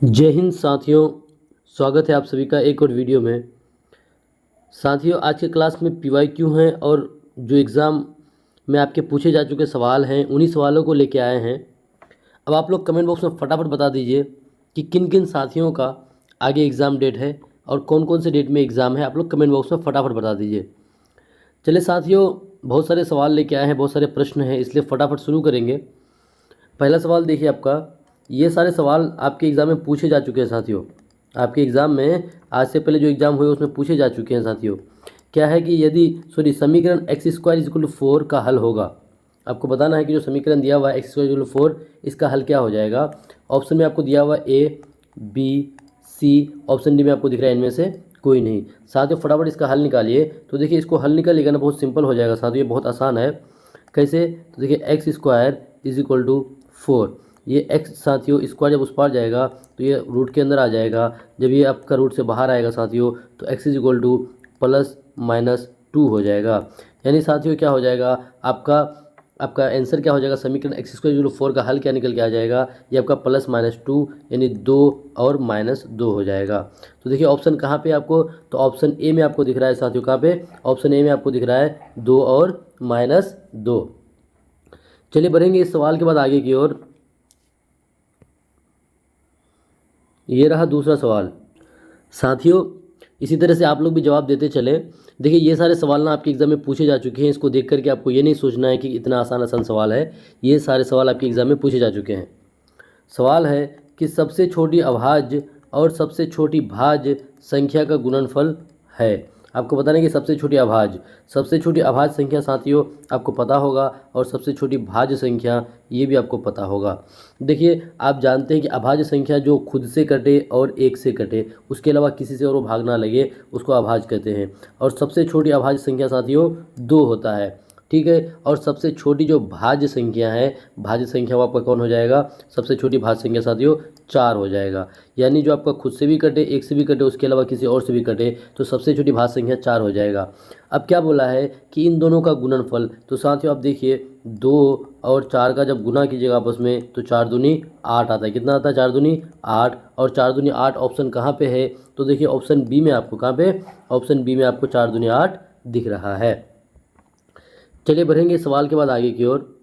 जय हिंद साथियों। स्वागत है आप सभी का एक और वीडियो में। साथियों, आज के क्लास में पीवाईक्यू हैं और जो एग्ज़ाम में आपके पूछे जा चुके सवाल हैं उन्हीं सवालों को लेके आए हैं। अब आप लोग कमेंट बॉक्स में फटाफट बता दीजिए कि किन किन साथियों का आगे एग्ज़ाम डेट है और कौन कौन से डेट में एग्ज़ाम है। आप लोग कमेंट बॉक्स में फटाफट बता दीजिए। चलिए साथियों, बहुत सारे सवाल लेके आए हैं, बहुत सारे प्रश्न हैं, इसलिए फटाफट शुरू करेंगे। पहला सवाल देखिए आपका। ये सारे सवाल आपके एग्ज़ाम में पूछे जा चुके हैं साथियों। आपके एग्ज़ाम में आज से पहले जो एग्ज़ाम हुए उसमें पूछे जा चुके हैं साथियों। क्या है कि यदि समीकरण x square is equal to 4 का हल होगा। आपको बताना है कि जो समीकरण दिया हुआ है एक्स स्क्वायर इक्वल टू 4, इसका हल क्या हो जाएगा। ऑप्शन में आपको दिया हुआ ए, बी, सी, ऑप्शन डी में आपको दिख रहा है इनमें से कोई नहीं। साथियों फटाफट इसका हल निकालिए। तो देखिए इसको हल निकालिएगा ना, बहुत सिंपल हो जाएगा साथियों, ये बहुत आसान है। कैसे? तो देखिए x square is equal to 4, ये एक्स साथियों स्क्वायर जब उस पार जाएगा तो ये रूट के अंदर आ जाएगा। जब ये आपका रूट से बाहर आएगा साथियों तो x is equal two plus minus 2 हो जाएगा। यानी साथियों क्या हो जाएगा आपका आपका आंसर क्या हो जाएगा, समीकरण एक्स स्क्वायर इक्वल टू 4 का हल क्या निकल के आ जाएगा, ये आपका प्लस माइनस 2 यानी 2 और माइनस 2 हो जाएगा। तो देखिए ऑप्शन कहाँ पे आपको, तो ऑप्शन ए में आपको दिख रहा है साथियों। कहाँ पे? ऑप्शन ए में आपको दिख रहा है 2 और माइनस 2। चलिए बढ़ेंगे इस सवाल के बाद आगे की ओर। ये रहा दूसरा सवाल। साथियों इसी तरह से आप लोग भी जवाब देते चले। देखिए ये सारे सवाल ना आपके एग्ज़ाम में पूछे जा चुके हैं, इसको देख करके आपको ये नहीं सोचना है कि इतना आसान आसान सवाल है। ये सारे सवाल आपके एग्ज़ाम में पूछे जा चुके हैं। सवाल है कि सबसे छोटी अभाज्य और सबसे छोटी भाज्य संख्या का गुणनफल है। आपको बताना है कि सबसे छोटी अभाज्य संख्या साथियों आपको पता होगा और सबसे छोटी भाज्य संख्या ये भी आपको पता होगा। देखिए आप जानते हैं कि अभाज्य संख्या जो खुद से कटे और एक से कटे, उसके अलावा किसी से और वो भाग ना लगे, उसको अभाज्य कहते हैं। और सबसे छोटी अभाज्य संख्या साथियों 2 होता है, ठीक है। और सबसे छोटी जो भाज्य संख्या है, भाज्य संख्या वो आपका कौन हो जाएगा, सबसे छोटी भाज्य संख्या साथियों 4 हो जाएगा। यानी जो आपका खुद से भी कटे, एक से भी कटे, उसके अलावा किसी और से भी कटे, तो सबसे छोटी भाज्य संख्या 4 हो जाएगा। अब क्या बोला है कि इन दोनों का गुणनफल, तो साथियों आप देखिए 2 और 4 का जब गुना कीजिएगा आपस में तो 4 दूनी 8 आता है। कितना आता है? 4 दूनी 8। और 4 दूनी 8 ऑप्शन कहाँ पे है, तो देखिए ऑप्शन बी में आपको, कहाँ पे? ऑप्शन बी में आपको 4 दूनी 8 दिख रहा है। चलिए बढ़ेंगे सवाल के बाद आगे की ओर।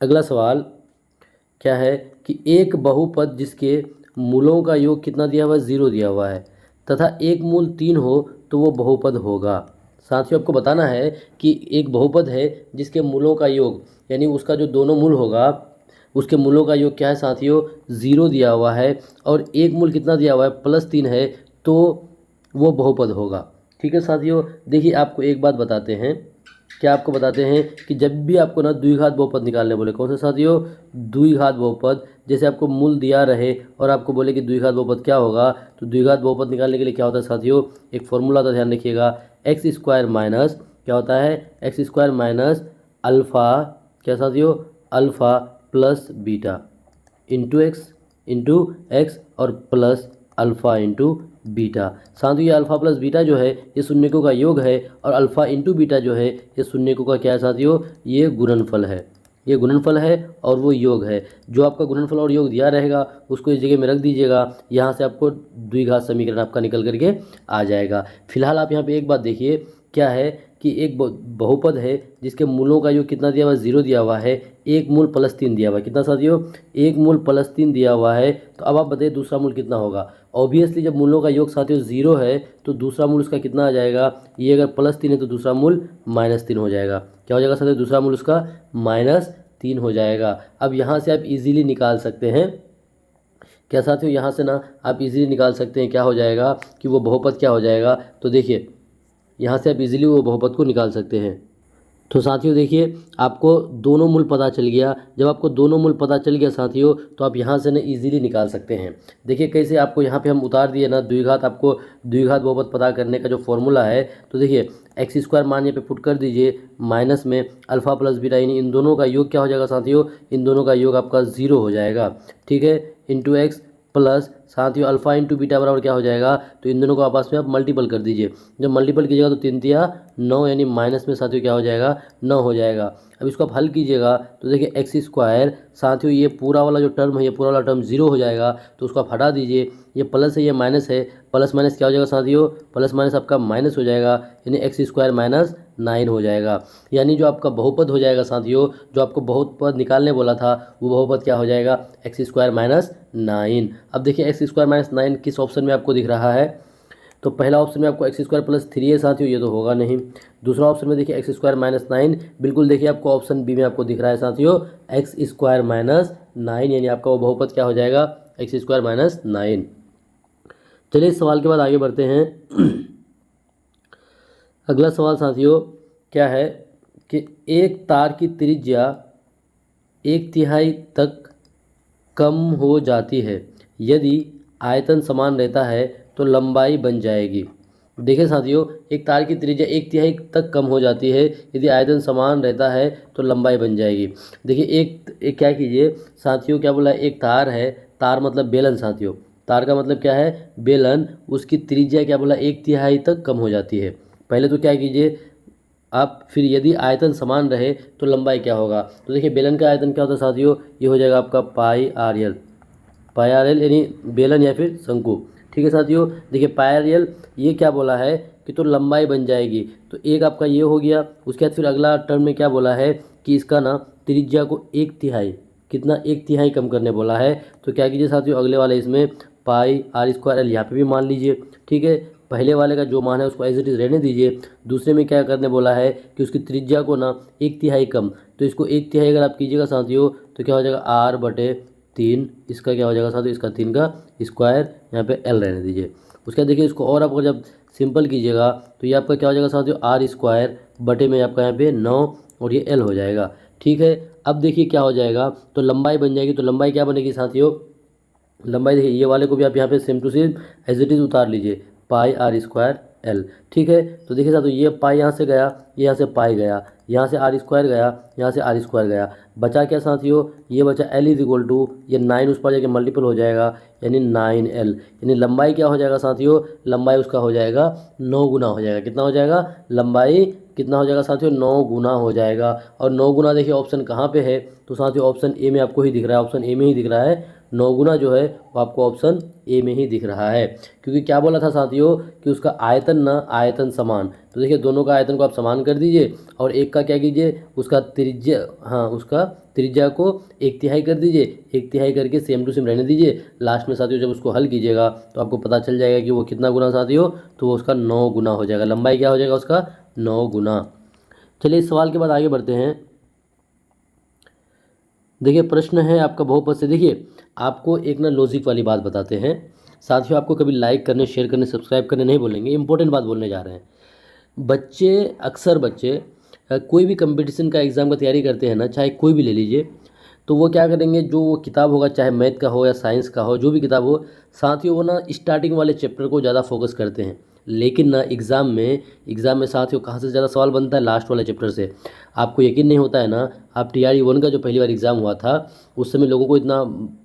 अगला सवाल क्या है कि एक बहुपद जिसके मूलों का योग कितना दिया हुआ है, 0 दिया हुआ है, तथा एक मूल 3 हो तो वो बहुपद होगा। साथियों आपको बताना है कि एक बहुपद है जिसके मूलों का योग, यानी उसका जो दोनों मूल होगा उसके मूलों का योग क्या है साथियों, 0 दिया हुआ है, और एक मूल कितना दिया हुआ है, +3 है, तो वो बहुपद होगा। ठीक है साथियों। देखिए आपको एक बात बताते हैं, क्या आपको बताते हैं कि जब भी आपको ना द्विघात बहुपद निकालने बोले, कौन से साथियों, द्विघात बहुपद, जैसे आपको मूल दिया रहे और आपको बोले कि द्विघात बहुपद क्या होगा, तो द्विघात बहुपद निकालने के लिए क्या होता है साथियों, एक फॉर्मूला था, ध्यान रखिएगा। एक्स स्क्वायर माइनस क्या होता है, एक्स स्क्वायर माइनस अल्फ़ा, क्या साथियों, alpha plus beta into x और प्लस अल्फ़ा इंटू बीटा। साथियों ये अल्फ़ा प्लस बीटा जो है ये शून्यकों का योग है, और अल्फ़ा इंटू बीटा जो है ये शून्यकों का क्या है साथियों, ये गुणनफल है। ये गुणनफल है और वो योग है। जो आपका गुणनफल और योग दिया रहेगा उसको इस जगह में रख दीजिएगा, यहाँ से आपको द्विघात समीकरण आपका निकल करके आ जाएगा। फिलहाल आप यहाँ पे एक बात देखिए, क्या है कि एक बहुपद है जिसके मूलों का योग कितना दिया हुआ है, 0 दिया हुआ है, एक मूल +3 दिया हुआ है। कितना साथियों, एक मूल +3 दिया हुआ है। तो अब आप बताइए दूसरा मूल कितना होगा। ऑब्वियसली जब मूलों का योग साथियों 0 है तो दूसरा मूल उसका कितना आ जाएगा, ये अगर +3 है तो दूसरा मूल -3 हो जाएगा। क्या हो जाएगा साथियों, दूसरा मूल उसका -3 हो जाएगा। अब यहाँ से आप इजीली निकाल सकते हैं, क्या साथियों, यहाँ से ना आप इजीली निकाल सकते हैं क्या हो जाएगा कि वो बहुपद क्या हो जाएगा। तो देखिए यहाँ से आप इजीली वो बहुपद को निकाल सकते हैं। तो साथियों देखिए आपको दोनों मूल पता चल गया। जब आपको दोनों मूल पता चल गया साथियों तो आप यहाँ से ना इजीली निकाल सकते हैं। देखिए कैसे, आपको यहाँ पे हम उतार दिए ना द्विघात, आपको द्विघात बहुपद पता करने का जो फॉर्मूला है। तो देखिए एक्स स्क्वायर मान यहाँ पे पुट कर दीजिए, माइनस में अल्फ़ा प्लस बीटा, यानी इन दोनों का योग क्या हो जाएगा साथियों, इन दोनों का योग आपका 0 हो जाएगा, ठीक है, इंटू एक्स प्लस साथियों अल्फा इंटू बीटा बराबर क्या हो जाएगा, तो इन दोनों को आपस में आप मल्टीपल कर दीजिए। जब मल्टीपल कीजिएगा तो 3 तिया 9 यानी माइनस में साथियों क्या हो जाएगा, 9 हो जाएगा। अब इसको आप हल कीजिएगा तो देखिए एक्स स्क्वायर साथियों ये पूरा वाला जो टर्म है ये पूरा वाला टर्म 0 हो जाएगा, तो उसको आप हटा दीजिए। ये प्लस है ये माइनस है, प्लस माइनस क्या हो जाएगा साथियों, प्लस माइनस आपका माइनस हो जाएगा, यानी एक्स स्क्वायर माइनस 9 हो जाएगा। यानी जो आपका बहुपद हो जाएगा साथियों, जो आपको बहुपद निकालने बोला था वो बहुपद क्या हो जाएगा, एक्स स्क्वायर माइनस 9। अब देखिए एक्स स्क्वायर माइनस 9 किस ऑप्शन में आपको दिख रहा है, तो पहला ऑप्शन में आपको एक्स स्क्वायर प्लस 3 है साथियों, ये तो होगा नहीं। दूसरा ऑप्शन में देखिए एक्स स्क्वायर माइनस 9, बिल्कुल देखिए आपको ऑप्शन बी में आपको दिख रहा है साथियों एक्स स्क्वायर माइनस 9, यानी आपका वो बहुपद क्या हो जाएगा, एक्स स्क्वायर माइनस 9। चलिए इस सवाल के बाद आगे बढ़ते हैं। अगला सवाल साथियों क्या है कि एक तार की त्रिज्या 1/3 तक कम हो जाती है, यदि आयतन समान रहता है तो लंबाई बन जाएगी। देखिए साथियों एक तार की त्रिज्या 1/3 तक कम हो जाती है, यदि आयतन समान रहता है तो लंबाई बन जाएगी। देखिए एक क्या कीजिए साथियों, क्या बोला, एक तार है, तार मतलब बेलन साथियों, तार का मतलब क्या है, बेलन, उसकी त्रिज्या क्या बोला 1/3 तक कम हो जाती है। पहले तो क्या कीजिए आप, फिर यदि आयतन समान रहे तो लंबाई क्या होगा, तो देखिए बेलन का आयतन क्या होता है साथियों, ये हो जाएगा आपका पाई आर एल, पाई आर एल यानी बेलन या फिर शंकु। ठीक है साथियों, देखिए पाई आर एल ये क्या बोला है कि तो लंबाई बन जाएगी, तो एक आपका ये हो गया। उसके बाद फिर अगला टर्म में क्या बोला है कि इसका ना त्रिज्या को 1/3 कितना 1/3 कम करने बोला है। तो क्या कीजिए साथियों अगले वाले इसमें पाई आर स्क्वायर एल यहाँ पे भी मान लीजिए। ठीक है, पहले वाले का जो मान है उसको एज इट इज़ रहने दीजिए। दूसरे में क्या करने बोला है कि उसकी त्रिज्या को ना 1/3 कम, तो इसको 1/3 अगर आप कीजिएगा साथियों तो क्या हो जाएगा r/3, इसका क्या हो जाएगा साथियों, इसका 3 का स्क्वायर, यहाँ पे l रहने दीजिए। उसके बाद देखिए इसको और आपको जब सिंपल कीजिएगा तो ये आपका क्या हो जाएगा साथियों r² में आपका यहाँ पे 9 और ये l हो जाएगा। ठीक है, अब देखिए क्या हो जाएगा, तो लंबाई बन जाएगी। तो लंबाई क्या बनेगी साथियों, लंबाई देखिए ये वाले को भी आप यहाँ पे same to same as it is उतार लीजिए, पाई r² l। ठीक है, तो देखिए साथियों ये पाई यहाँ से गया, ये यहाँ से पाई गया, यहाँ से r² गया, यहाँ से r² गया, बचा क्या साथियों, ये बचा l इज इक्वल टू ये 9 उस पर जाके मल्टीपल हो जाएगा, यानी 9l। यानी लंबाई क्या हो जाएगा साथियों, लंबाई उसका हो जाएगा 9 गुना हो जाएगा। कितना हो जाएगा, लंबाई कितना हो जाएगा साथियों, 9 गुना हो जाएगा। और 9 गुना देखिए ऑप्शन कहाँ पे है, तो साथियों ऑप्शन ए में आपको ही दिख रहा है, ऑप्शन ए में ही दिख रहा है। 9 गुना जो है वो आपको ऑप्शन ए में ही दिख रहा है, क्योंकि क्या बोला था साथियों कि उसका आयतन ना आयतन समान। तो देखिए दोनों का आयतन को आप समान कर दीजिए और एक का क्या कीजिए, उसका त्रिज्या, हाँ उसका त्रिज्या को 1/3 कर दीजिए, 1/3 करके सेम टू सेम रहने दीजिए। लास्ट में साथियों जब उसको हल कीजिएगा तो आपको पता चल जाएगा कि वो कितना गुना साथियों, तो वो उसका 9 गुना हो जाएगा। लंबाई क्या हो जाएगा उसका 9 गुना। चलिए इस सवाल के बाद आगे बढ़ते हैं। देखिए प्रश्न है आपका बहुपद से। देखिए आपको एक ना लॉजिक वाली बात बताते हैं साथियों, आपको कभी लाइक करने, शेयर करने, सब्सक्राइब करने नहीं बोलेंगे, इंपॉर्टेंट बात बोलने जा रहे हैं। अक्सर बच्चे कोई भी कंपटीशन का एग्ज़ाम का तैयारी करते हैं ना, चाहे कोई भी ले लीजिए, तो वो क्या करेंगे, जो वो किताब होगा चाहे मैथ का हो या साइंस का हो, जो भी किताब हो साथियों, वो ना स्टार्टिंग वाले चैप्टर को ज़्यादा फोकस करते हैं। लेकिन ना एग्ज़ाम में साथियों कहाँ से ज़्यादा सवाल बनता है, लास्ट वाले चैप्टर से। आपको यकीन नहीं होता है ना, आप TRE 1 का जो पहली बार एग्ज़ाम हुआ था उस समय लोगों को इतना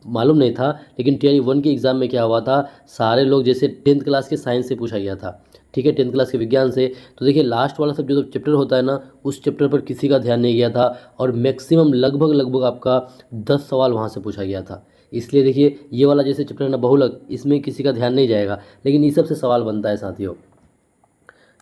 मालूम नहीं था, लेकिन TRE 1 के एग्ज़ाम में क्या हुआ था, सारे लोग जैसे 10th क्लास के साइंस से पूछा गया था, ठीक है, 10th क्लास के विज्ञान से। तो देखिए लास्ट वाला सब जो चैप्टर होता है ना, उस चैप्टर पर किसी का ध्यान नहीं गया था और मैक्सिमम लगभग आपका 10 सवाल वहाँ से पूछा गया था। इसलिए देखिए ये वाला जैसे चैप्टर है ना बहुलक, इसमें किसी का ध्यान नहीं जाएगा, लेकिन इस सब से सवाल बनता है साथियों।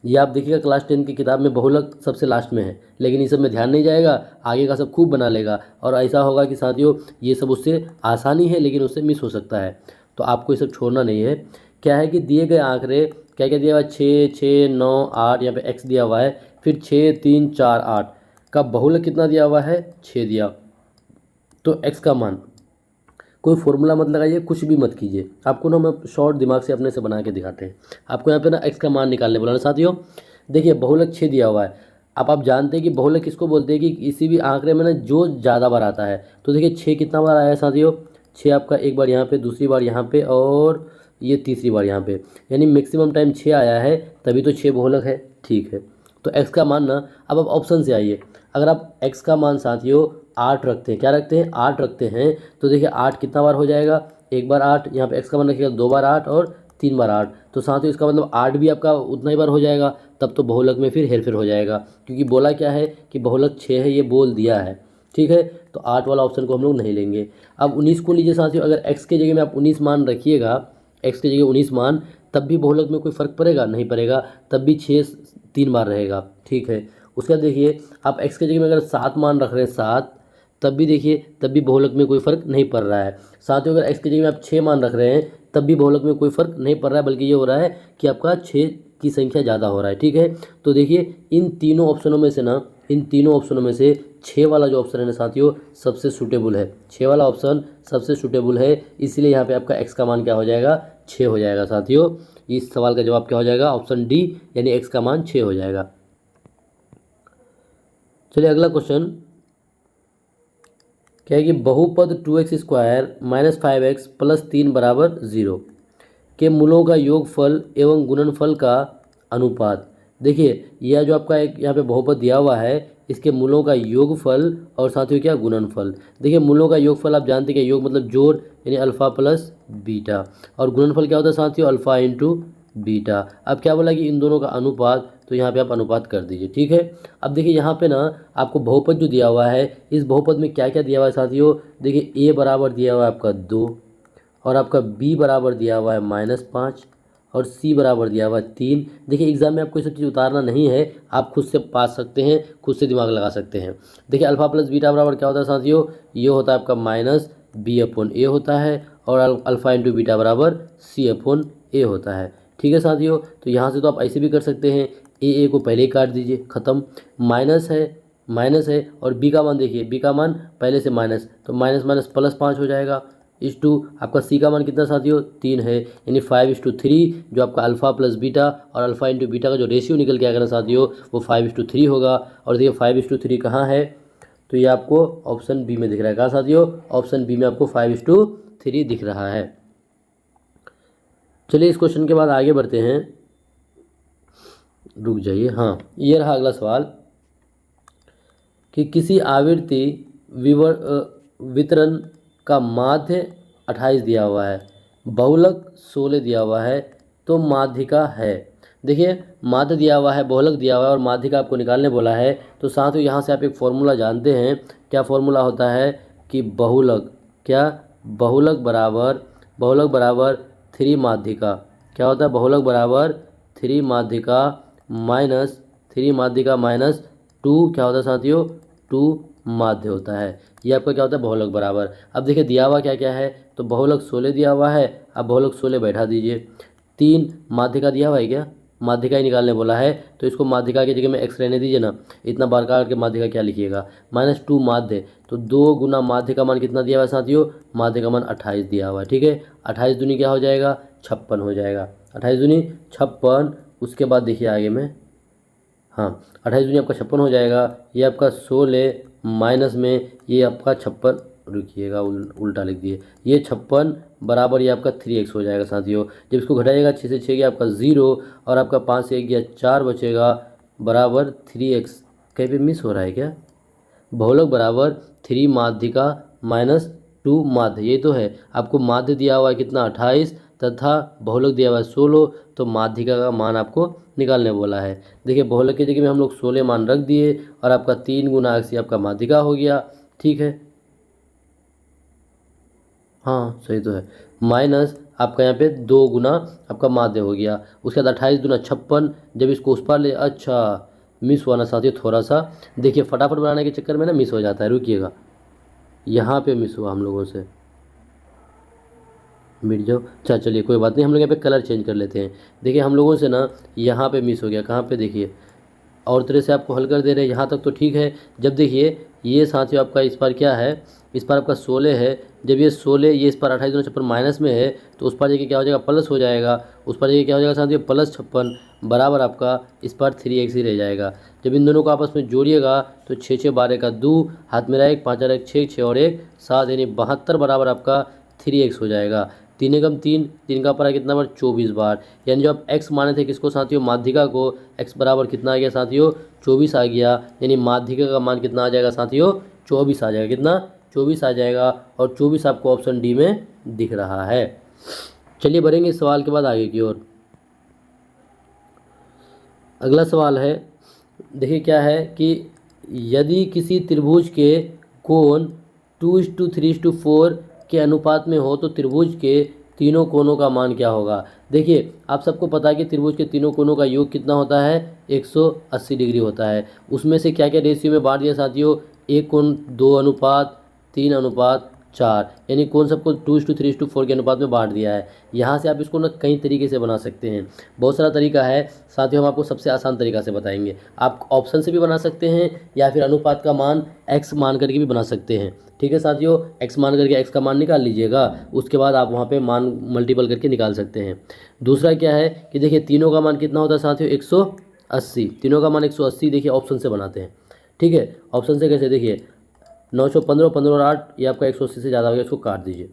ये आप देखिएगा क्लास 10 की किताब में बहुलक सबसे लास्ट में है, लेकिन इस सब में ध्यान नहीं जाएगा, आगे का सब खूब बना लेगा। और ऐसा होगा कि साथियों ये सब उससे आसानी है लेकिन उससे मिस हो सकता है, तो आपको ये सब छोड़ना नहीं है। क्या है कि दिए गए आंकड़े क्या क्या दिया हुआ है, 6, 6, 9, 8, यहाँ पे x दिया हुआ है, फिर 6, 3, 4, 8 का बहुलक कितना दिया हुआ है, 6 दिया। तो x का मान, कोई फॉर्मूला मत लगाइए, कुछ भी मत कीजिए, आपको ना मैं शॉर्ट दिमाग से अपने से बना के दिखाते हैं। आपको यहाँ पे ना x का मान निकालने बोला ना साथियों। देखिए बहुलक 6 दिया हुआ है, अब आप जानते हैं कि बहुलक किसको बोलते हैं कि किसी भी आंकड़े में ना जो ज़्यादा बार आता है। तो देखिए 6 कितना बार आया है साथियों, 6 आपका एक बार यहाँ पे, दूसरी बार यहाँ पे और ये तीसरी बार यहाँ पे, यानी मैक्सिमम टाइम 6 आया है, तभी तो 6 बहुलक है। ठीक है, तो x का मान ना, अब आप ऑप्शन से आइए। अगर आप x का मान साथियों 8 रखते हैं, क्या रखते हैं, 8 रखते हैं, तो देखिए 8 कितना बार हो जाएगा, एक बार 8, यहाँ पे x का मान रखिएगा 2 बार 8 और 3 बार 8, तो साथियों इसका मतलब 8 भी आपका उतना ही बार हो जाएगा। तब तो बहुलक में फिर हेरफेर हो जाएगा, क्योंकि बोला क्या है कि बहुलक 6 है, ये बोल दिया है। ठीक है, तो 8 वाला ऑप्शन को हम लोग नहीं लेंगे। अब 19 को लीजिए साथियों, अगर x के जगह में आप 19 मान रखिएगा, x की जगह 19 मान, तब भी बहुलक में कोई फ़र्क पड़ेगा? नहीं पड़ेगा, तब भी 6 3 बार रहेगा। ठीक है, उसके बाद देखिए आप x के जगह में अगर 7 मान रख रहे हैं 7, तब भी देखिए तब भी बहुलक में कोई फ़र्क नहीं पड़ रहा है। साथियों अगर x की जगह में आप 6 मान रख रहे हैं, तब भी बहुलक में कोई फ़र्क नहीं पड़ रहा है, बल्कि ये हो रहा है कि आपका 6 की संख्या ज़्यादा हो रहा है। ठीक है, तो देखिए इन तीनों ऑप्शनों में से ना, इन तीनों ऑप्शनों में से 6 वाला जो ऑप्शन है ना साथियों, सबसे सूटेबल है। 6 वाला ऑप्शन सबसे सूटेबल है, इसलिए यहाँ पे आपका x का मान क्या हो जाएगा? 6 हो जाएगा साथियों। इस सवाल का जवाब क्या हो जाएगा? ऑप्शन डी, यानी x का मान 6 हो जाएगा। चलिए अगला क्वेश्चन क्या है कि बहुपद 2x² - 5x + 3 = 0 के मूलों का योगफल एवं गुणनफल का अनुपात। देखिए यह जो आपका एक यहाँ पे बहुपद दिया हुआ है, इसके मूलों का योगफल और साथियों क्या? गुणनफल। देखिए मूलों का योगफल आप जानते हैं, योग मतलब जोड़, यानी अल्फ़ा प्लस बीटा, और गुणनफल क्या होता है साथियों? Alpha into beta. अब क्या बोला कि इन दोनों का अनुपात, तो यहाँ पे आप अनुपात कर दीजिए। ठीक है, अब देखिए यहाँ पे ना आपको बहुपद जो दिया हुआ है, इस बहुपद में क्या क्या दिया हुआ है साथियों? देखिए a बराबर दिया हुआ है आपका 2, और आपका b बराबर दिया हुआ है -5, और c बराबर दिया हुआ है 3। देखिए एग्जाम में आपको ये सब चीज़ उतारना नहीं है, आप खुद से पास सकते हैं, खुद से दिमाग लगा सकते हैं। देखिए अल्फ़ा प्लस बीटा बराबर क्या होता है साथियों? ये होता है आपका -b/a होता है, और अल्फ़ा इंटू बीटा बराबर c/a होता है। ठीक है साथियों, तो यहाँ से तो आप ऐसे भी कर सकते हैं, ए को पहले ही काट दीजिए, ख़त्म। माइनस है और बी का मान देखिए, बी का मान पहले से माइनस, तो माइनस माइनस प्लस 5 हो जाएगा। इस टू आपका सी का मान कितना साथियों? 3 है, यानी 5:3, जो आपका अल्फ़ा प्लस बीटा और अल्फ़ा इंटू बीटा का जो रेशियो निकल के आएगा ना साथियों, वो 5:3 होगा। और देखिए 5:3 कहाँ है? तो ये आपको ऑप्शन बी में दिख रहा है। कहाँ साथियों? ऑप्शन बी में आपको 5:3 दिख रहा है। चलिए इस क्वेश्चन के बाद आगे बढ़ते हैं, रुक जाइए। हाँ, ये रहा अगला सवाल कि किसी आवृत्ति वितरण का माध्य 28 दिया हुआ है, बहुलक 16 दिया हुआ है, तो माध्यिका है। देखिए माध्य दिया हुआ है, बहुलक दिया हुआ है, और माध्यिका आपको निकालने बोला है। तो साथियों यहाँ से आप एक फॉर्मूला जानते हैं, क्या फॉर्मूला होता है कि बहुलक बराबर 3 माध्यिका। क्या होता है? बहुलक बराबर 3 माध्यिका माइनस 2 क्या होता है साथियों? 2 माध्य होता है। ये आपका क्या होता है? बहुलक बराबर। अब देखिए दिया हुआ क्या क्या है, तो बहुलक 16 दिया हुआ है, अब बहुलक 16 बैठा दीजिए। 3 माध्यिका दिया हुआ है, क्या माध्यिका ही निकालने बोला है, तो इसको माध्यिका की जगह में x रहने दीजिए ना, इतना बार काट के माध्यिका क्या लिखिएगा? -2 माध्य, तो 2 गुना माध्य का मान कितना दिया हुआ है साथियों? माध्य का मान 28 दिया हुआ है। ठीक है, 28 दूनी क्या हो जाएगा? 56 हो जाएगा। 28 दूनी 56। उसके बाद देखिए आगे में, हाँ 28 दूनी आपका 56 हो जाएगा। ये आपका 16 माइनस में ये आपका 56, रुकिएगा उल्टा लिख दिए, ये 56 बराबर ये आपका 3x हो जाएगा साथियों। जब इसको घटाइएगा 6 से 6 गया आपका 0, और आपका 5 से 1 गया 4 बचेगा, बराबर 3x। कहीं पे मिस हो रहा है क्या? बहुलक बराबर 3 माध्यिका -2 माध्य, ये तो है। आपको माध्य दिया हुआ है कितना? 28, तथा बहुलक दिया हुआ है 16, तो माध्यिका का मान आपको निकालने बोला है। देखिए बहुलक की जगह में हम लोग 16 मान रख दिए, और आपका 3 गुना x आपका माध्यिका हो गया। ठीक है, हाँ सही तो है, माइनस आपका यहाँ पे 2 गुना आपका माध्य हो गया। उसके बाद 28 दूना 56, जब इसको उस पर ले, अच्छा मिस हुआ ना साथियों थोड़ा सा, देखिए फटाफट बनाने के चक्कर में ना मिस हो जाता है, रुकिएगा, यहाँ पे मिस हुआ हम लोगों से, मिट जाओ। अच्छा चलिए कोई बात नहीं, हम लोग यहाँ पे कलर चेंज कर लेते हैं। देखिए हम लोगों से ना यहाँ पे मिस हो गया, कहाँ पे? देखिए और तरह से आपको हल कर दे रहे हैं, यहाँ तक तो ठीक है। जब देखिए ये साथियों आपका इस पर क्या है, इस पर आपका 16 है, जब ये 16 ये इस पर 28 दूना 56 माइनस में है, तो उस पर जगह क्या हो जाएगा? प्लस हो जाएगा। उस पर जगह क्या हो जाएगा साथियों? +56 बराबर आपका इस पर 3x ही रह जाएगा। जब इन दोनों को आपस में जोड़िएगा तो 6 6 12 का 2, हाथ में रहा 1 5 1 6 6 और 1 7, यानी 72 बराबर आपका 3x हो जाएगा। 3 एकम 3, 3 का पड़ा कितना बार? 24 बार। यानी जो आप x माने थे किसको साथियों? माध्यिका को, x बराबर कितना आ गया साथियों? 24 आ गया। यानी माध्यिका का मान कितना आ जाएगा साथियों? 24 आ जाएगा। कितना? 24 आ जाएगा और 24 आपको ऑप्शन डी में दिख रहा है। चलिए बढ़ेंगे इस सवाल के बाद आगे की ओर। अगला सवाल है, देखिए क्या है कि यदि किसी त्रिभुज के कोण 2:3:4 के अनुपात में हो तो त्रिभुज के तीनों कोणों का मान क्या होगा। देखिए आप सबको पता है कि त्रिभुज के तीनों कोणों का योग कितना होता है, 180 डिग्री होता है। उसमें से क्या क्या रेशियो में बांट दिया साथियों, एक कोण 2:3:4, यानी कोण सबको 2:3:4 के अनुपात में बांट दिया है। यहाँ से आप इसको ना कई तरीके से बना सकते हैं, बहुत सारा तरीका है साथियों। हम आपको सबसे आसान तरीका से बताएंगे। आप ऑप्शन से भी बना सकते हैं या फिर अनुपात का मान x मान करके भी बना सकते हैं। ठीक है साथियों, x मान करके x का मान निकाल लीजिएगा, उसके बाद आप वहाँ पे मान मल्टीपल करके निकाल सकते हैं। दूसरा क्या है कि देखिए तीनों का मान कितना होता है साथियों, 180। तीनों का मान 180, देखिए ऑप्शन से बनाते हैं। ठीक है, ऑप्शन से कैसे, देखिए 915, 15 और 8, ये आपका 180 से ज़्यादा हो गया, इसको काट दीजिए।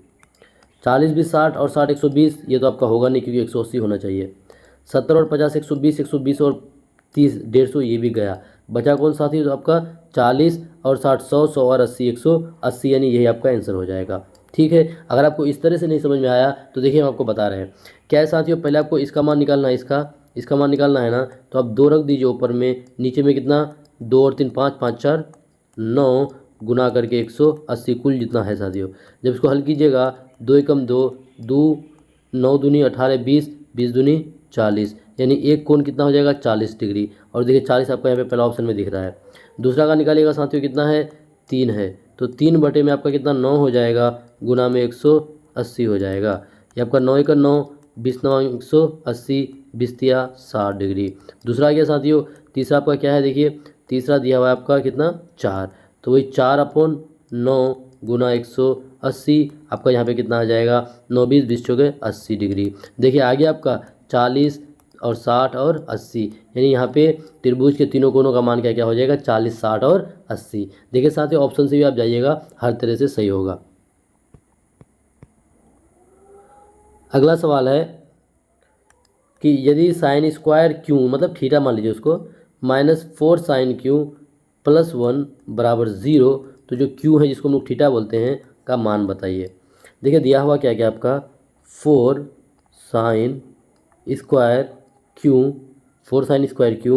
40, 20, 60 और 60 120, ये तो आपका होगा नहीं क्योंकि 180 होना चाहिए। 70 और 50 120, 120 और 30 150, ये भी गया। बचा कौन साथी, तो आपका 40 और 60 100, 100 और 80 180, यानी यही आपका आंसर हो जाएगा। ठीक है, अगर आपको इस तरह से नहीं समझ में आया तो देखिए हम आपको बता रहे हैं क्या है साथियों। पहले आपको इसका मान निकालना है, इसका मान निकालना है ना, तो आप 2 रख दीजिए ऊपर में, नीचे में कितना 2 और 3 5, 5 4 9 गुना करके 180 कुल जितना है साथियों। जब इसको हल कीजिएगा, 2 एकम 2, 9 दूनी 18, 20, 20 दूनी 40, यानी एक कोण कितना हो जाएगा 40 डिग्री। और देखिए 40 आपका यहाँ पे पहला ऑप्शन में दिख रहा है। दूसरा का निकालिएगा साथियों, कितना है 3 है, तो 3 बटे में आपका कितना 9 हो जाएगा, गुना में 180 हो जाएगा। ये आपका 9 एकम 9, 20 9 180, 20 तिया 60 डिग्री। दूसरा आ गया साथियों। तीसरा आपका क्या है, देखिए तीसरा दिया हुआ है आपका कितना 4, तो वही 4/9 गुना 180, आपका यहाँ पे कितना आ जाएगा 9 20 20 चौके 80 डिग्री। देखिए आगे आपका 40 और 60 और 80, यानी यहाँ पे त्रिभुज के तीनों कोणों का मान क्या क्या हो जाएगा 40 60 और 80। देखिए साथियों ऑप्शन से भी आप जाइएगा, हर तरह से सही होगा। अगला सवाल है कि यदि साइन स्क्वायर क्यू, मतलब थीटा मान लीजिए उसको, -4 साइन क्यू +1 बराबर 0, तो जो क्यू है जिसको हम लोग थीटा बोलते हैं का मान बताइए। देखिए दिया हुआ क्या क्या आपका 4 sine square q, 4 sine square q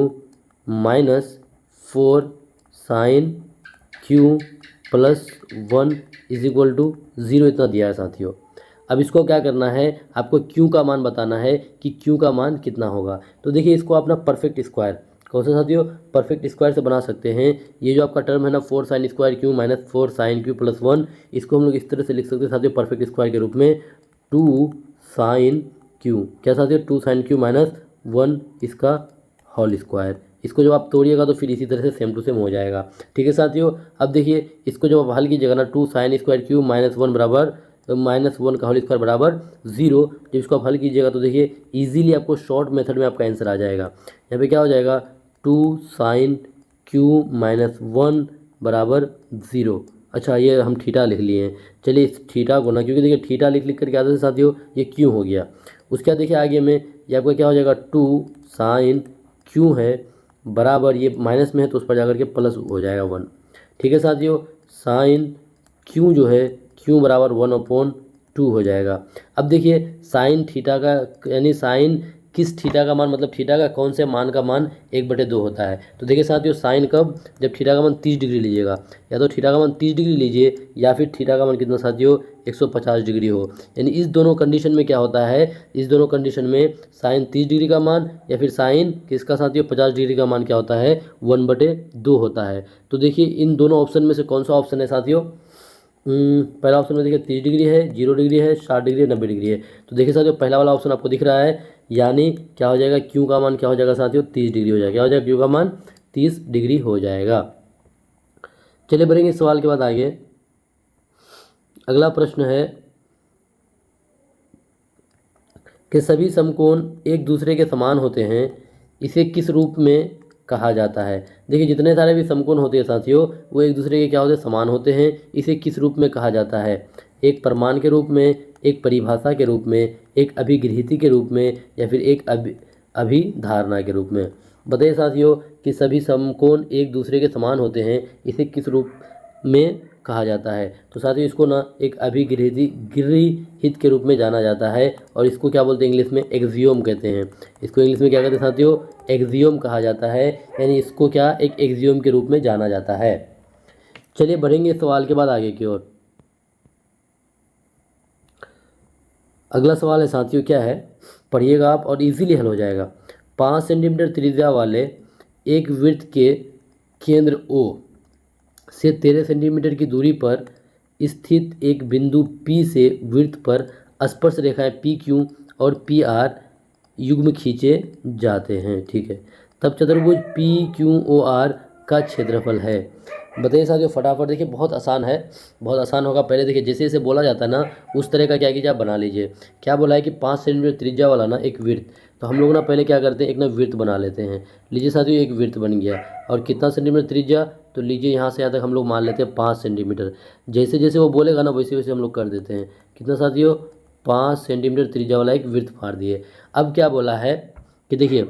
-4 sine q +1 = 0, इतना दिया है साथियों। अब इसको क्या करना है, आपको क्यू का मान बताना है कि क्यू का मान कितना होगा। तो देखिए इसको अपना परफेक्ट स्क्वायर, कौन सा साथियों, परफेक्ट स्क्वायर से बना सकते हैं। ये जो आपका टर्म है ना 4 sine square q -4 sine q +1, इसको हम लोग इस तरह से लिख सकते हैं साथियों परफेक्ट स्क्वायर के रूप में, 2 साइन क्यू, क्या साथियों 2 साइन क्यू -1 इसका होल स्क्वायर। इसको जब आप तोड़िएगा तो फिर इसी तरह से सेम टू सेम हो जाएगा। ठीक है साथियों, अब देखिए इसको जब आप हल कीजिएगा ना, 2 साइन स्क्वायर क्यू -1 बराबर -1 का होल स्क्वायर बराबर 0, जब इसको आप हल कीजिएगा तो देखिए इजीली आपको शॉर्ट मेथड में आपका आंसर आ जाएगा। यहाँ पे क्या हो जाएगा 2 साइन क्यू -1 बराबर 0। अच्छा ये हम थीटा लिख लिए हैं, चलिए इस थीटा को ना, क्योंकि देखिए थीटा लिख करके आते थे साथियों, ये क्यू हो गया। उसके बाद देखिए आगे में ये आपका क्या हो जाएगा 2 साइन क्यू है बराबर, ये माइनस में है तो उस पर जाकर के प्लस हो जाएगा 1। ठीक है साथियों, साइन क्यू जो है क्यू बराबर 1/2 हो जाएगा। अब देखिए साइन थीटा का, यानी साइन किस थीटा का मान, मतलब थीटा का कौन से मान का मान 1/2 होता है। तो देखिए साथियों साइन कब, जब थीटा का मान 30 डिग्री लीजिएगा, या तो थीटा का मान 30 डिग्री लीजिए या फिर थीटा का मान कितना साथियों 150 डिग्री हो। यानी इस दोनों कंडीशन में क्या होता है, इस दोनों कंडीशन में साइन 30 डिग्री का मान या फिर साइन किसका साथियों 50 डिग्री का मान क्या होता है 1/2 होता है। तो देखिए इन दोनों ऑप्शन में से कौन सा ऑप्शन है साथियों, पहला ऑप्शन में देखिए 30 डिग्री है, 0 डिग्री है, 60 डिग्री है, 90 डिग्री है। तो देखिए साथियों पहला वाला ऑप्शन आपको दिख रहा है, यानी क्या हो जाएगा क्यू का मान क्या हो जाएगा साथियों 30 डिग्री हो जाएगा। क्या हो जाएगा, क्यू का मान 30 डिग्री हो जाएगा। चलिए बढ़ेंगे इस सवाल के बाद आगे। अगला प्रश्न है कि सभी समकोण एक दूसरे के समान होते हैं, इसे किस रूप में कहा जाता है। देखिए जितने सारे भी समकोण होते हैं साथियों वो एक दूसरे के क्या होते हैं, समान होते हैं। इसे किस रूप में कहा जाता है, एक प्रमाण के रूप में, एक परिभाषा के रूप में, एक अभिगृहीति के रूप में, या फिर एक अभिधारणा के रूप में। बताइए साथियों कि सभी समकोण एक दूसरे के समान होते हैं, इसे किस रूप में कहा जाता है। तो साथियों इसको ना एक गृहीत के रूप में जाना जाता है और इसको क्या बोलते हैं इंग्लिश में, एक्सियोम कहते हैं। इसको इंग्लिश में क्या कहते हैं साथियों, एक्सियोम कहा जाता है, यानी इसको क्या एक एक्सियोम के रूप में जाना जाता है। चलिए बढ़ेंगे सवाल के बाद आगे की ओर। अगला सवाल है साथियों क्या है, पढ़िएगा आप और इजीली हल हो जाएगा। 5 सेंटीमीटर त्रिज्या वाले एक वृत्त के केंद्र O से 13 सेंटीमीटर की दूरी पर स्थित एक बिंदु P से वृत्त पर स्पर्श रेखाएं PQ और PR युग्म खींचे जाते हैं। ठीक है, तब चतुर्भुज PQOR का क्षेत्रफल है। बताइए साथियों फटाफट, देखिए बहुत आसान है, बहुत आसान होगा। पहले देखिए जैसे जैसे बोला जाता है ना उस तरह का क्या कीजिए आप बना लीजिए। क्या बोला है कि 5 सेंटीमीटर त्रिज्या वाला ना एक वृत्त, तो हम लोग ना पहले क्या करते हैं एक ना वृत्त बना लेते हैं। लीजिए साथियों एक वृत्त बन गया और कितना सेंटीमीटर त्रिज्या, तो लीजिए यहाँ से यहाँ तक हम लोग मान लेते हैं 5 सेंटीमीटर। जैसे जैसे वो बोलेगा ना वैसे वैसे हम लोग कर देते हैं। कितना साथियों, 5 सेंटीमीटर त्रिज्या वाला एक वृत्त फाड़ दिए। अब क्या बोला है कि देखिए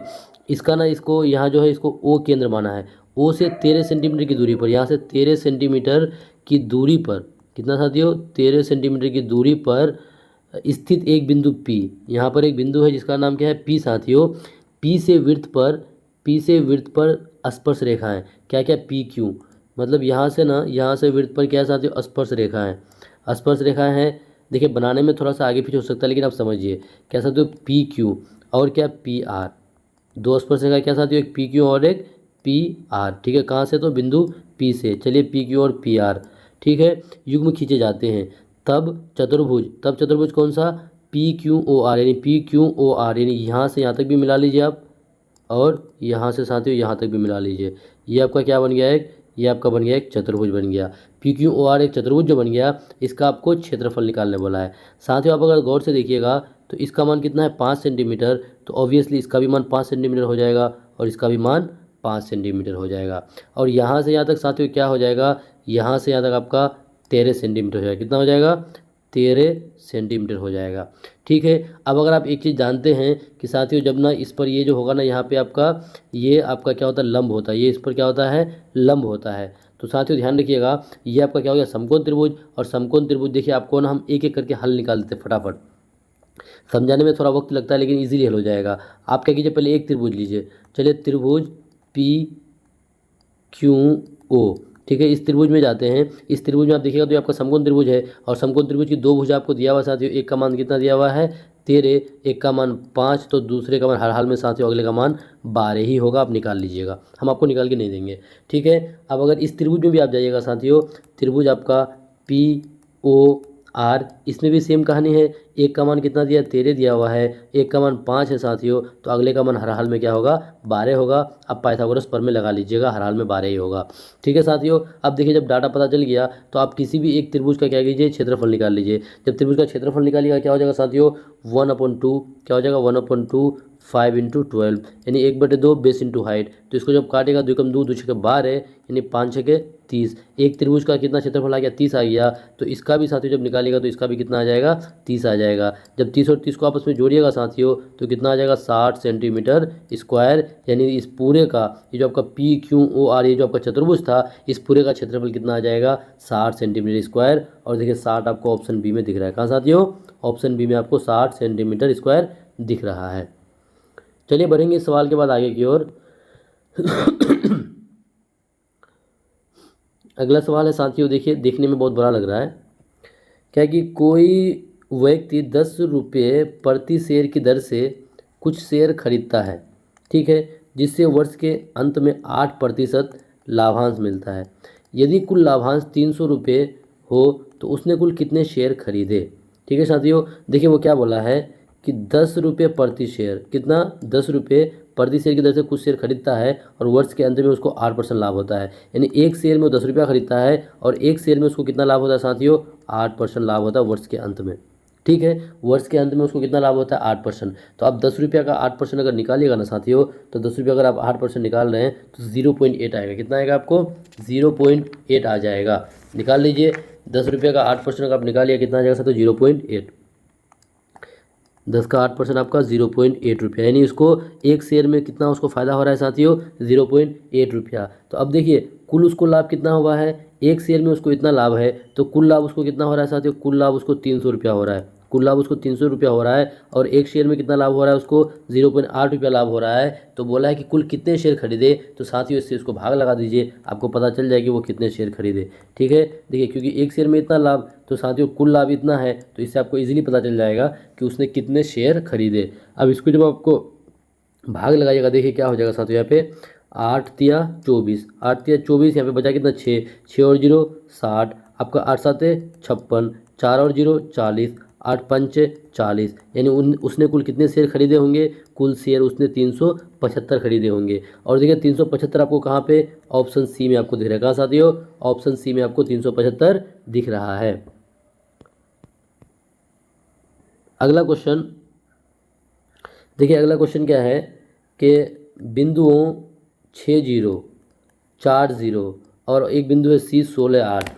इसका ना इसको यहाँ जो है इसको O केंद्र माना है। O से 13 सेंटीमीटर की दूरी पर, यहाँ से 13 सेंटीमीटर की दूरी पर, कितना साथियों 13 सेंटीमीटर की दूरी पर स्थित एक बिंदु P, यहाँ पर एक बिंदु है जिसका नाम क्या है P साथियों। P से वृत्त पर स्पर्श रेखाएं क्या क्या PQ, मतलब यहाँ से ना यहाँ से वृत्त पर क्या है साथियों स्पर्श रेखाएं हैं। देखिए बनाने में थोड़ा सा आगे पीछे हो सकता है लेकिन आप समझिए क्या साथियों PQ और क्या PR, दो स्पर्श रेखा क्या साथियों, एक PQ और एक PR। ठीक है, कहाँ से, तो बिंदु P से। चलिए PQ और PR ठीक है युग्म खींचे जाते हैं। तब चतुर्भुज कौन सा, PQOR, यानी PQOR, यानी यहाँ से यहाँ तक भी मिला लीजिए आप और यहाँ से साथियों यहाँ तक भी मिला लीजिए। ये आपका क्या बन गया, ये आपका बन गया एक चतुर्भुज बन गया। PQOR एक चतुर्भुज जो बन गया, इसका आपको क्षेत्रफल निकालने बोला है। साथियों आप अगर गौर से देखिएगा तो इसका मान कितना है 5 सेंटीमीटर, तो ऑब्वियसली इसका भी मान 5 सेंटीमीटर हो जाएगा और इसका भी मान 5 सेंटीमीटर हो जाएगा। और यहाँ से यहाँ तक साथियों क्या हो जाएगा, यहाँ से यहाँ तक आपका 13 सेंटीमीटर हो जाएगा। कितना हो जाएगा, 13 सेंटीमीटर हो जाएगा। ठीक है, अब अगर आप एक चीज़ जानते हैं कि साथियों जब ना इस पर ये जो होगा ना यहाँ पे आपका ये आपका क्या होता है लंब होता है, ये इस पर क्या होता है लंब होता है। तो साथियों ध्यान रखिएगा ये आपका क्या हो गया समकोण त्रिभुज, और समकोण त्रिभुज देखिए आपको ना हम एक एक करके हल निकाल देते फटाफट। समझाने में थोड़ा वक्त लगता है लेकिन इजीली हल हो जाएगा। आप क्या कीजिए पहले एक त्रिभुज लीजिए। चलिए त्रिभुज PQO, ठीक है इस त्रिभुज में जाते हैं। इस त्रिभुज में आप देखिएगा तो ये आपका समकोण त्रिभुज है और समकोण त्रिभुज की दो भुजा आपको दिया हुआ साथियों, एक का मान कितना दिया हुआ है 13, एक का मान 5, तो दूसरे का मान हर हाल में साथियों अगले का मान 12 ही होगा। आप निकाल लीजिएगा, हम आपको निकाल के नहीं देंगे। ठीक है, अब अगर इस त्रिभुज में भी आप जाइएगा साथियों, त्रिभुज आपका POR, इसमें भी सेम कहानी है। एक का मान कितना दिया 13 दिया हुआ है, एक का मान 5 है साथियों, तो अगले का मान हर हाल में क्या होगा 12 होगा। अब पाइथागोरस प्रमेय लगा लीजिएगा, हर हाल में 12 ही होगा। ठीक है साथियों, अब देखिए जब डाटा पता चल गया तो आप किसी भी एक त्रिभुज का क्या कीजिए क्षेत्रफल निकाल लीजिए। जब त्रिभुज का क्षेत्रफल निकालिएगा क्या हो जाएगा साथियों 1/2, क्या हो जाएगा 1/2 5 × 12, यानी 1/2 बेस इंटू हाइट। तो इसको जब काटेगा 2 × 2 2 6 12, यानी 5 6 30। एक त्रिभुज का कितना क्षेत्रफल आ गया 30 आ गया, तो इसका भी साथियों जब निकालिएगा तो इसका भी कितना आ जाएगा 30 आ जाएगा। जब 30 और 30 को आपस में जोड़िएगा साथियों तो कितना आ जाएगा 60 सेंटीमीटर स्क्वायर, यानी इस पूरे का ये जो आपका PQOR ये जो आपका चतुर्भुज था इस पूरे का क्षेत्रफल कितना आ जाएगा 60 सेंटीमीटर स्क्वायर। और देखिए 60 आपको ऑप्शन बी में दिख रहा है। कहाँ साथियों, ऑप्शन बी में आपको 60 सेंटीमीटर स्क्वायर दिख रहा है। चलिए बढ़ेंगे इस सवाल के बाद आगे की ओर। अगला सवाल है साथियों, देखिए देखने में बहुत बड़ा लग रहा है। क्या कि कोई व्यक्ति 10 रुपये प्रति शेयर की दर से कुछ शेयर खरीदता है, ठीक है, जिससे वर्ष के अंत में 8% लाभांश मिलता है। यदि कुल लाभांश 300 रुपये हो तो उसने कुल कितने शेयर खरीदे। ठीक है साथियों, देखिए वो क्या बोला है कि 10 रुपये प्रति शेयर, कितना 10 रुपये प्रति शेयर की दर से कुछ शेयर खरीदता है और वर्ष के अंत में उसको 8% लाभ होता है। यानी एक शेयर में वो 10 रुपया खरीदता है और एक शेयर में उसको कितना लाभ होता है साथियों 8% लाभ होता है वर्ष के अंत में। ठीक है, वर्ष के अंत में उसको कितना लाभ होता है 8%। तो आप 10 रुपया का 8% अगर निकालिएगा ना साथियों, तो 10 रुपया अगर आप 8% निकाल रहे हैं तो 0.8 आएगा। कितना आएगा आपको 0.8 आ जाएगा। निकाल लीजिए 10 रुपये का 8% अगर आप निकालिए कितना आ जाएगा साथियों 0.8। 10 का 8% आपका 0.8 रुपया, यानी उसको एक शेयर में कितना उसको फ़ायदा हो रहा है साथियों, 0.8 रुपया। तो अब देखिए कुल उसको लाभ कितना हुआ है, एक शेयर में उसको इतना लाभ है, तो कुल लाभ उसको कितना हो रहा है साथियों, कुल लाभ उसको 300 रुपया हो रहा है, कुल लाभ उसको 300 रुपया हो रहा है। और एक शेयर में कितना लाभ हो रहा है उसको, 0.8 रुपया लाभ हो रहा है। तो बोला है कि कुल कितने शेयर खरीदे, तो साथियों इससे उसको भाग लगा दीजिए, आपको पता चल जाएगी वो कितने शेयर खरीदे। ठीक है, देखिए क्योंकि एक शेयर में इतना लाभ, तो साथियों कुल लाभ इतना है, तो इससे आपको इजीली पता चल जाएगा कि उसने कितने शेयर खरीदे। अब इसको जब आपको भाग लगाइएगा, देखिए क्या हो जाएगा साथियों, यहाँ पे 8 तिया 24, 8 तिया 24, यहाँ पे बचा कितना 6, 6 और 0 60, आपका 8 7 56, 4 और 0 40, 8 5 40, यानी उसने कुल कितने शेयर खरीदे होंगे, कुल शेयर उसने 375 खरीदे होंगे। और देखिए 375 आपको कहाँ पे, ऑप्शन सी में आपको दिख रहा है, कहाँ साथियों, ऑप्शन सी में आपको 375 दिख रहा है। अगला क्वेश्चन देखिए, अगला क्वेश्चन क्या है कि बिंदुओं 6 0 4 0 और एक बिंदु है C 16 8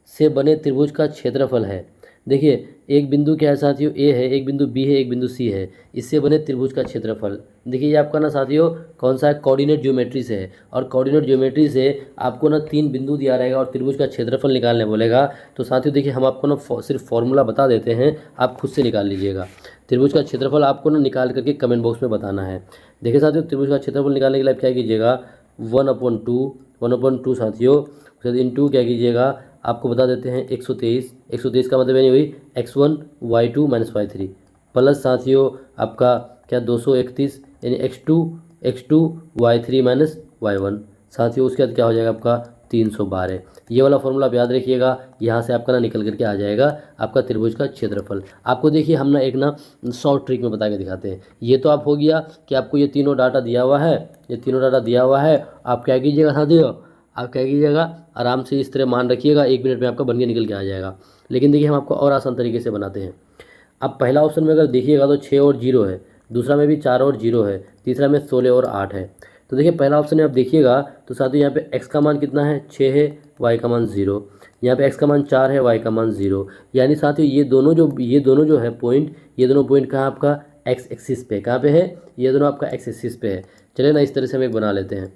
से बने त्रिभुज का क्षेत्रफल है। देखिए एक बिंदु क्या है साथियों, A है, एक बिंदु B है, एक बिंदु C है, इससे बने त्रिभुज का क्षेत्रफल। देखिए ये आपका ना साथियों कौन सा है, कोऑर्डिनेट ज्योमेट्री से है। और कोऑर्डिनेट ज्योमेट्री से आपको ना 3 बिंदु दिया रहेगा और त्रिभुज का क्षेत्रफल निकालने बोलेगा। तो साथियों देखिए हम आपको ना सिर्फ फॉर्मूला बता देते हैं, आप खुद से निकाल लीजिएगा। त्रिभुज का क्षेत्रफल आपको ना निकाल करके कमेंट बॉक्स में बताना है। देखिए साथियों त्रिभुज का क्षेत्रफल निकालने के लिए आप क्या कीजिएगा, 1/2 साथियों, उसके बाद इंटू क्या कीजिएगा, आपको बता देते हैं 123 का मतलब यानी हुई x1 y2 - y3 प्लस साथियों आपका क्या 231 यानी x2 y3 - y1 साथियों, उसके बाद क्या हो जाएगा आपका 312। ये वाला फॉर्मूला आप याद रखिएगा, यहाँ से आपका ना निकल करके आ जाएगा आपका त्रिभुज का क्षेत्रफल। आपको देखिए हम ना एक ना शॉर्ट ट्रिक में बता के दिखाते हैं। ये तो आप हो गया कि आपको ये तीनों डाटा दिया हुआ है, ये तीनों डाटा दिया हुआ है, आप क्या कीजिएगा साथियों, आप क्या कीजिएगा आराम से इस तरह मान रखिएगा, 1 मिनट में आपका बन के निकल के आ जाएगा। लेकिन देखिए हम आपको और आसान तरीके से बनाते हैं। अब पहला ऑप्शन में अगर देखिएगा तो 6 और 0 है, दूसरा में भी 4 और 0 है, तीसरा में 16 और 8 है। तो देखिए पहला ऑप्शन में आप देखिएगा तो साथियों यहाँ पे x का मान कितना है, 6 है, y का मान 0, यहाँ पे x का मान 4 है, y का मान 0। यानी साथियों ये दोनों जो है पॉइंट, ये दोनों पॉइंट कहाँ आपका x एक्सिस पे, कहाँ पे है, ये दोनों आपका x एक्सिस पे है। चलिए ना इस तरह से हम एक बना लेते हैं,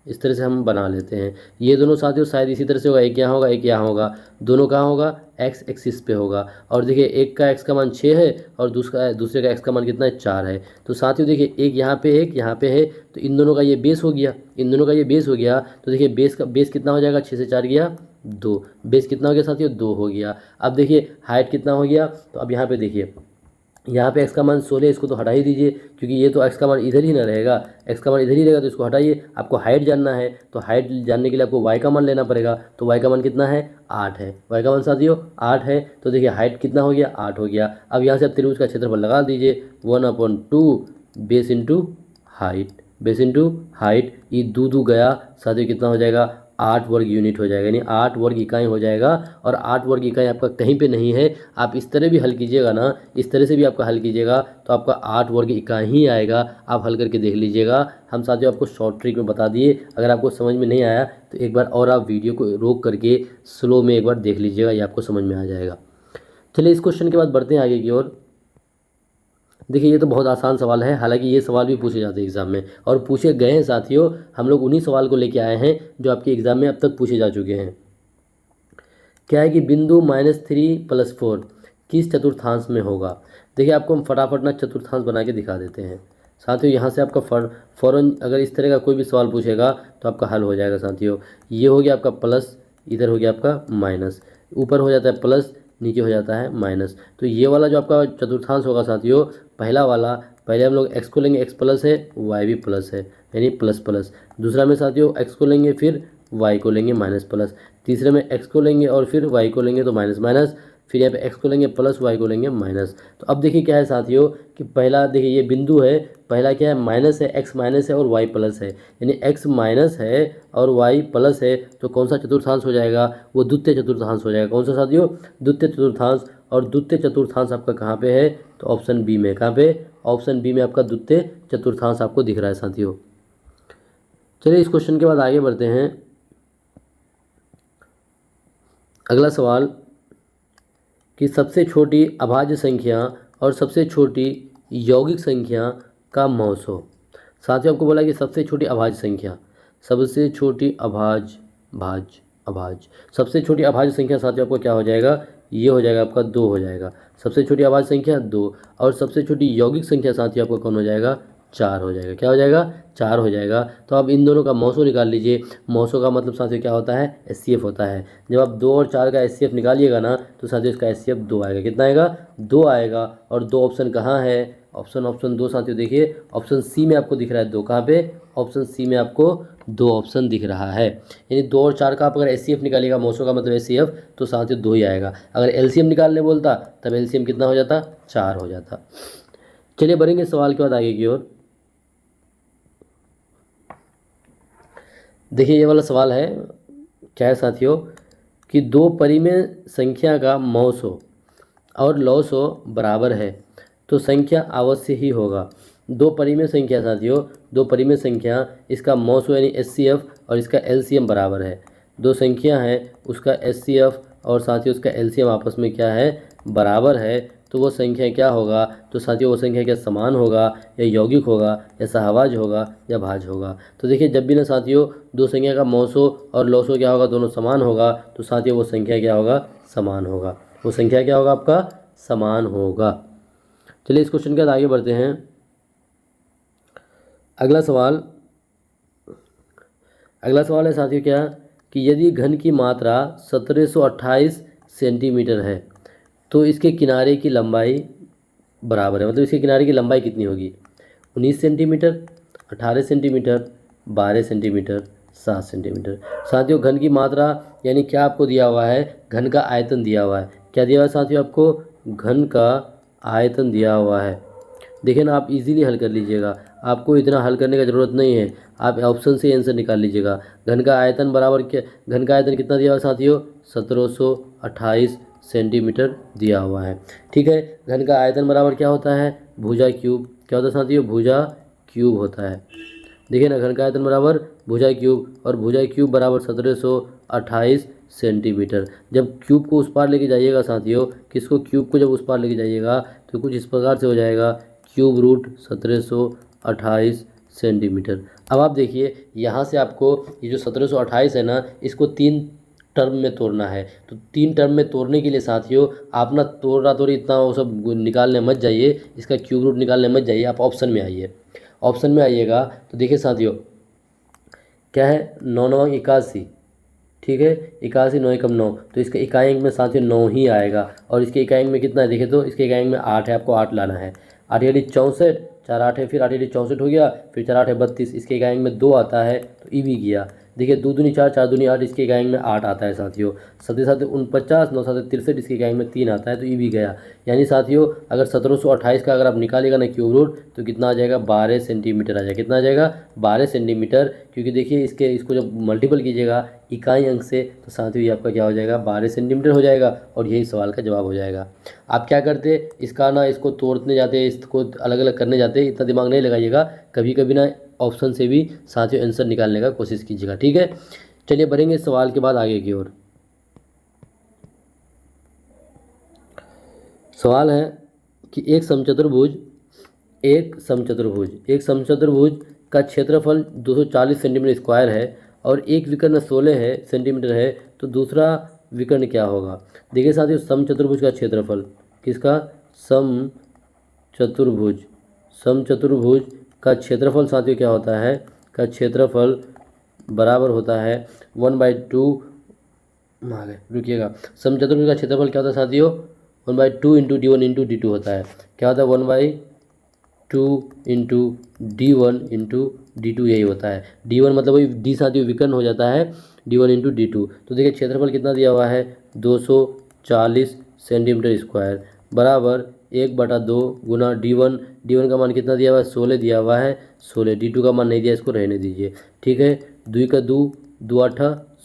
इस तरह से हम बना लेते हैं। ये दोनों साथियों शायद इसी तरह से होगा, एक यहाँ होगा एक यहाँ होगा, दोनों कहाँ होगा, x एक्सिस पे होगा। और देखिए एक का x का मान 6 है और दूसरे का x का मान कितना है, 4 है। तो साथियों देखिए एक यहाँ पे है, तो इन दोनों का ये बेस हो गया, इन दोनों का ये बेस हो गया। तो देखिए बेस कितना हो जाएगा, 6 से 4 गया 2, बेस कितना हो गया साथियों, 2 हो गया। अब देखिए हाइट कितना हो गया, तो अब यहाँ पे देखिए यहाँ पे x का मान 16, इसको तो हटा ही दीजिए क्योंकि ये तो x का मान इधर ही ना रहेगा, x का मान इधर ही रहेगा, तो इसको हटाइए। आपको हाइट जानना है, तो हाइट जानने के लिए आपको y का मान लेना पड़ेगा। तो y का मान कितना है, 8 है, y का मान साथियों 8 है। तो देखिए हाइट कितना हो गया, 8 हो गया। अब यहाँ से आप त्रिभुज का क्षेत्रफल लगा दीजिए, 1/2 बेस इंटू हाइट, ये दो गया साथियों, कितना हो जाएगा, 8 वर्ग यूनिट हो जाएगा, यानी 8 वर्ग इकाई हो जाएगा। और 8 वर्ग इकाई आपका कहीं पे नहीं है, आप इस तरह भी हल कीजिएगा ना, इस तरह से भी आपका हल कीजिएगा तो आपका 8 वर्ग इकाई ही आएगा। आप हल करके देख लीजिएगा, हम साथियों आपको शॉर्ट ट्रिक में बता दिए। अगर आपको समझ में नहीं आया तो एक बार और आप वीडियो को रोक करके स्लो में एक बार देख लीजिएगा, ये आपको समझ में आ जाएगा। चलिए इस क्वेश्चन के बाद बढ़ते हैं आगे की ओर। देखिए ये तो बहुत आसान सवाल है, हालांकि ये सवाल भी पूछे जाते हैं एग्जाम में और पूछे गए हैं साथियों। हम लोग उन्हीं सवाल को लेके आए हैं जो आपके एग्जाम में अब तक पूछे जा चुके हैं। क्या है कि बिंदु -3 + 4 किस चतुर्थांश में होगा। देखिए आपको हम फटाफट ना चतुर्थांश बना के दिखा देते हैं साथियों। यहाँ से आपका फ़ौरन अगर इस तरह का कोई भी सवाल पूछेगा तो आपका हल हो जाएगा साथियों। ये हो गया आपका प्लस, इधर हो गया आपका माइनस, ऊपर हो जाता है प्लस, नीचे हो जाता है माइनस। तो ये वाला जो आपका चतुर्थांश होगा साथियों, पहला वाला, पहले हम लोग x को लेंगे, x प्लस है, y भी प्लस है, यानी प्लस प्लस। दूसरा में साथियों x को लेंगे, फिर y को लेंगे माइनस प्लस। तीसरे में x को लेंगे और फिर y को लेंगे तो माइनस माइनस, फिर यहाँ पे x को लेंगे प्लस, y को लेंगे माइनस। तो अब देखिए क्या है साथियों कि पहला देखिए ये बिंदु है, पहला क्या है, माइनस है, x माइनस है और y प्लस है, यानी x माइनस है और y प्लस है। तो कौन सा चतुर्थांश हो जाएगा, वो द्वितीय चतुर्थांश हो जाएगा। कौन सा साथियों, द्वितीय चतुर्थांश। और द्वितीय चतुर्थांश आपका कहाँ पे है, तो ऑप्शन बी में, कहाँ पे, ऑप्शन बी में आपका द्वितीय चतुर्थांश आपको दिख रहा है साथियों। चलिए इस क्वेश्चन के बाद आगे बढ़ते हैं। अगला सवाल कि सबसे छोटी अभाज्य संख्या और सबसे छोटी यौगिक संख्या का मौसो। साथियों आपको बोला कि सबसे छोटी अभाज्य संख्या, सबसे छोटी अभाज्य सबसे छोटी अभाज्य संख्या साथियों आपको क्या हो जाएगा, ये हो जाएगा आपका 2 हो जाएगा। सबसे छोटी अभाज्य संख्या 2 और सबसे छोटी यौगिक संख्या साथियों आपको कौन हो जाएगा, 4 हो जाएगा। क्या हो जाएगा, 4 हो जाएगा। तो आप इन दोनों का मौसो निकाल लीजिए। मौसो का मतलब साथियों क्या होता है, HCF होता है। जब आप 2 और 4 का HCF निकालिएगा ना तो साथियों इसका HCF 2 आएगा। कितना आएगा, 2 आएगा। और 2 ऑप्शन कहाँ है, ऑप्शन 2 साथियों देखिए ऑप्शन सी में आपको दिख रहा है 2, कहाँ पे, ऑप्शन सी में आपको 2 ऑप्शन दिख रहा है। यानी 2 और 4 का आप अगर HCF निकालिएगा, मौसो का मतलब HCF, तो साथियों 2 ही आएगा। अगर LCM निकालने बोलता तब LCM कितना हो जाता, 4 हो जाता। चलिए बढ़ेंगे सवाल के बाद आगे की ओर। देखिए ये वाला सवाल है, क्या है साथियों कि 2 परिमेय संख्या का मौसो और लौसो बराबर है तो संख्या अवश्य ही होगा। 2 परिमेय संख्या साथियों, 2 परिमेय संख्या, इसका मौसो यानी HCF और इसका LCM बराबर है। 2 संख्या है, उसका HCF और साथियों उसका LCM आपस में क्या है, बराबर है। तो वो संख्या क्या होगा, तो साथियों वो संख्या क्या समान होगा, या यौगिक होगा, या सहभाज्य होगा, या भाज्य होगा। तो देखिए जब भी ना साथियों 2 संख्या का मौसो और लौसो क्या होगा, दोनों समान होगा, तो साथियों वो संख्या क्या होगा, समान होगा। वो संख्या क्या होगा आपका, समान होगा। चलिए इस क्वेश्चन के बाद आगे बढ़ते हैं। अगला सवाल है साथियों क्या कि यदि घन की मात्रा 1728 सेंटीमीटर है तो इसके किनारे की लंबाई बराबर है। मतलब इसके किनारे की लंबाई कितनी होगी, 19 सेंटीमीटर, 18 सेंटीमीटर, 12 सेंटीमीटर, 7 सेंटीमीटर। साथियों घन की मात्रा यानी क्या आपको दिया हुआ है, घन का आयतन दिया हुआ है। क्या दिया हुआ है साथियों, आपको घन का आयतन दिया हुआ है। देखिए ना आप इजीली हल कर लीजिएगा, आपको इतना हल करने की ज़रूरत नहीं है, आप ऑप्शन से आंसर निकाल लीजिएगा। घन का आयतन बराबर क्या, घन का आयतन कितना दिया हुआ है साथियों, 1728 सेंटीमीटर दिया हुआ है। ठीक है, घन का आयतन बराबर क्या होता है, भुजा क्यूब। क्या होता है साथियों, भुजा क्यूब होता है। देखिए ना घन का आयतन बराबर भुजा क्यूब, और भुजा क्यूब बराबर 1728 सेंटीमीटर। जब क्यूब को उस पार लेके जाइएगा साथियों, किसको, क्यूब को जब उस पार लेके जाइएगा तो कुछ इस प्रकार से हो जाएगा, क्यूब रूट 1728 सेंटीमीटर। अब आप देखिए यहाँ से आपको ये जो 1728 है ना, इसको 3 टर्म में तोड़ना है। तो 3 टर्म में तोड़ने के लिए साथियों आप ना तोड़ी इतना वो सब निकालने मत जाइए, इसका क्यूब रूट निकालने मत जाइए, आप ऑप्शन में आइए। ऑप्शन में आइएगा तो देखिए साथियों क्या है, 9 9 81, ठीक है, 81 9 एकम 9, तो इसके इकाई अंक में साथियों 9 ही आएगा। और इसके इकाई अंक में कितना है, देखिए तो इसके इकाई अंक में 8 है, आपको 8 लाना है। 8 यानी 64, 4 8 है, फिर 8 यानी 64 हो गया, फिर 4 8 है 32, इसके इकाई अंक में 2 आता है तो ई भी गया। देखिए 2 दूनी 4, 4 दूनी 8, इसके इकाई अंक में 8 आता है साथियों। 7 7 49, 9 7 63, इसके इकाई अंक में 3 आता है तो ई भी गया। यानी साथियों अगर 1728 का अगर आप निकालेगा ना क्यूब रूट तो कितना आ जाएगा, 12 सेंटीमीटर आ जाएगा। कितना आ जाएगा, 12 सेंटीमीटर। क्योंकि देखिए इसको जब मल्टीपल कीजिएगा इकाई अंक से तो साथियों ये आपका क्या हो जाएगा, 12 सेंटीमीटर हो जाएगा, और यही सवाल का जवाब हो जाएगा। आप क्या करते, इसका ना इसको तोड़ने जाते, इसको अलग अलग करने जाते, इतना दिमाग नहीं लगाइएगा। कभी कभी ना ऑप्शन से भी साथियों आंसर निकालने का कोशिश कीजिएगा, ठीक है। चलिए बढ़ेंगे सवाल के बाद आगे की ओर। सवाल है कि एक समचतुर्भुज का क्षेत्रफल 240 सेंटीमीटर स्क्वायर है और एक विकर्ण 16 सेंटीमीटर है तो दूसरा विकर्ण क्या होगा। देखिए साथियों समचतुर्भुज का क्षेत्रफल, किसका, समचतुर्भुज का क्षेत्रफल साथियों क्या होता है, का क्षेत्रफल बराबर होता है 1/2, रुकिएगा, समचतुर्भुज का क्षेत्रफल क्या होता है साथियों, 1/2 इंटू D1 इंटू D2 होता है। क्या होता है, 1/2 इंटू D1 इंटू D2 यही होता है। D1 मतलब वही D साथियों विकर्ण हो जाता है, D1 इंटू D2। तो देखिए क्षेत्रफल कितना दिया हुआ है, 240 सेंटीमीटर स्क्वायर बराबर 1/2 गुना D1 का मान कितना दिया हुआ है, 16 दिया हुआ है, 16। D2 का मान नहीं दिया, इसको रहने दीजिए, ठीक है। 2 का 2, 2 8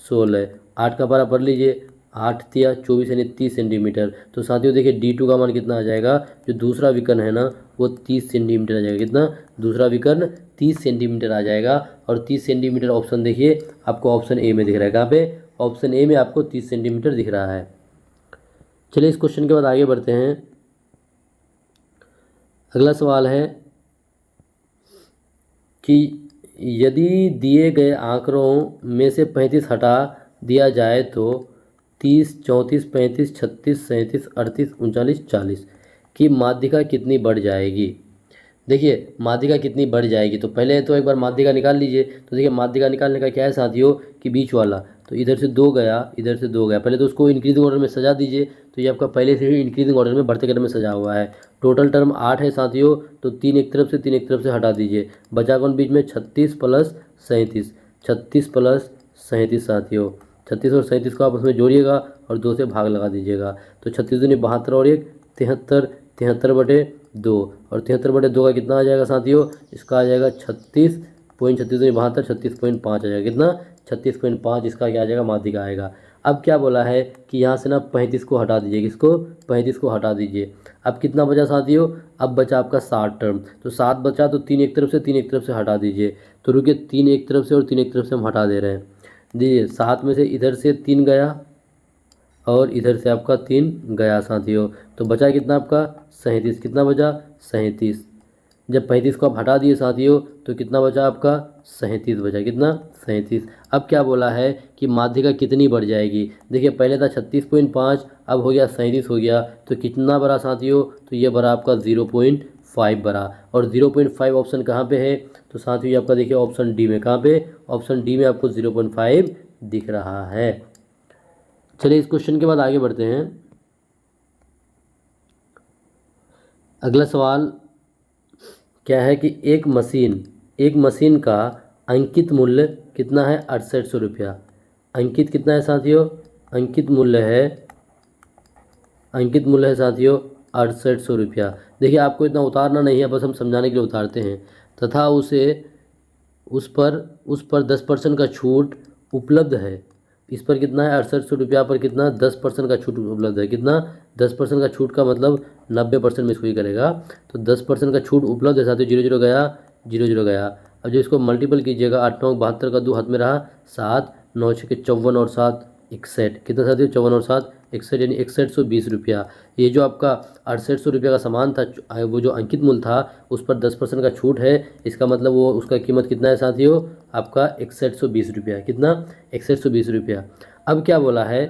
16, 8 का पारा पढ़ लीजिए, 8 तिया 24 यानी 30 सेंटीमीटर। तो साथियों देखिए D2 का मान कितना आ जाएगा, जो दूसरा विकर्ण है ना वो 30 सेंटीमीटर आ जाएगा। कितना, दूसरा विकर्ण 30 सेंटीमीटर आ जाएगा। और 30 सेंटीमीटर ऑप्शन देखिए आपको ऑप्शन ए में दिख रहा है, कहाँ पे, ऑप्शन ए में आपको 30 सेंटीमीटर दिख रहा है। चलिए इस क्वेश्चन के बाद आगे बढ़ते हैं। अगला सवाल है कि यदि दिए गए आंकड़ों में से 35 हटा दिया जाए तो 30, 34, 35, 36, 37, 38, 39, 40 की माध्यिका कितनी बढ़ जाएगी। देखिए माध्यिका कितनी बढ़ जाएगी, तो पहले तो एक बार माध्यिका निकाल लीजिए। तो देखिए माध्यिका निकालने का क्या है साथियों कि बीच वाला, तो इधर से 2 गया, इधर से 2 गया। पहले तो उसको इंक्रीजिंग ऑर्डर में सजा दीजिए, तो ये आपका पहले से ही इंक्रीजिंग ऑर्डर में बढ़ते क्रम में सजा हुआ है। टोटल टर्म 8 है साथियों, तो 3 एक तरफ से 3 एक तरफ से हटा दीजिए, बचा कौन बीच में 36 प्लस 37, 36 प्लस 37 साथियों। 36 और 37 को आप उसमें जोड़िएगा और 2 से भाग लगा दीजिएगा, तो 36 दूनी 72 और 1 73, 73/2 और 73/2 का कितना आ जाएगा साथियों, इसका आ जाएगा 36.36 36.5 आ जाएगा। कितना 36.5 इसका क्या आ जाएगा माध्यिका आएगा। अब क्या बोला है कि यहाँ से ना 35 को हटा दीजिए, किसको 35 को हटा दीजिए। अब कितना बचा साथियों, अब बचा आपका 60 टर्म, तो 7 बचा, तो 3 एक तरफ से 3 एक तरफ से हटा दीजिए। तो रुकिए 3 एक तरफ से और 3 एक तरफ से हम हटा दे रहे हैं। दीजिए 7 में से इधर से 3 गया और इधर से आपका 3 गया साथियों, तो बचा कितना आपका 37। कितना बचा 37। जब 35 को आप हटा दिए साथियों तो कितना बचा आपका 37 बचा। कितना 37। अब क्या बोला है कि माध्यिका कितनी बढ़ जाएगी। देखिए पहले था 36.5, अब हो गया 37 हो गया, तो कितना बढ़ा साथियों, तो ये बढ़ा आपका 0.5 बढ़ा। और 0.5 ऑप्शन कहाँ पे है, तो साथियों ये आपका देखिए ऑप्शन डी में। कहाँ पे, ऑप्शन डी में आपको 0.5 दिख रहा है। चलिए इस क्वेश्चन के बाद आगे बढ़ते हैं। अगला सवाल क्या है कि एक मशीन का अंकित मूल्य कितना है 6800 रुपया। अंकित कितना है साथियों, अंकित मूल्य है साथियों 6800 रुपया। देखिए आपको इतना उतारना नहीं है, बस हम समझाने के लिए उतारते हैं। तथा उस पर 10% का छूट उपलब्ध है। इस पर कितना है 6800 रुपया पर कितना 10% का छूट उपलब्ध है। कितना 10% का छूट का मतलब 90% में इसको ही करेगा, तो 10% का छूट उपलब्ध है साथियों। 0 0 गया, 0 0 गया। अब जो इसको मल्टीपल कीजिएगा, 8 9 72 का 2 हाथ में रहा, 7 9 6 54 और 7 61। कितना साथियों 54 और 7 61, यानी 6120 रुपया। ये जो आपका 6800 रुपया का सामान था, वो जो अंकित मूल्य था उस पर 10% का छूट है, इसका मतलब वो उसका कीमत कितना है साथियों आपका 6120 रुपया। कितना 6120 रुपया। अब क्या बोला है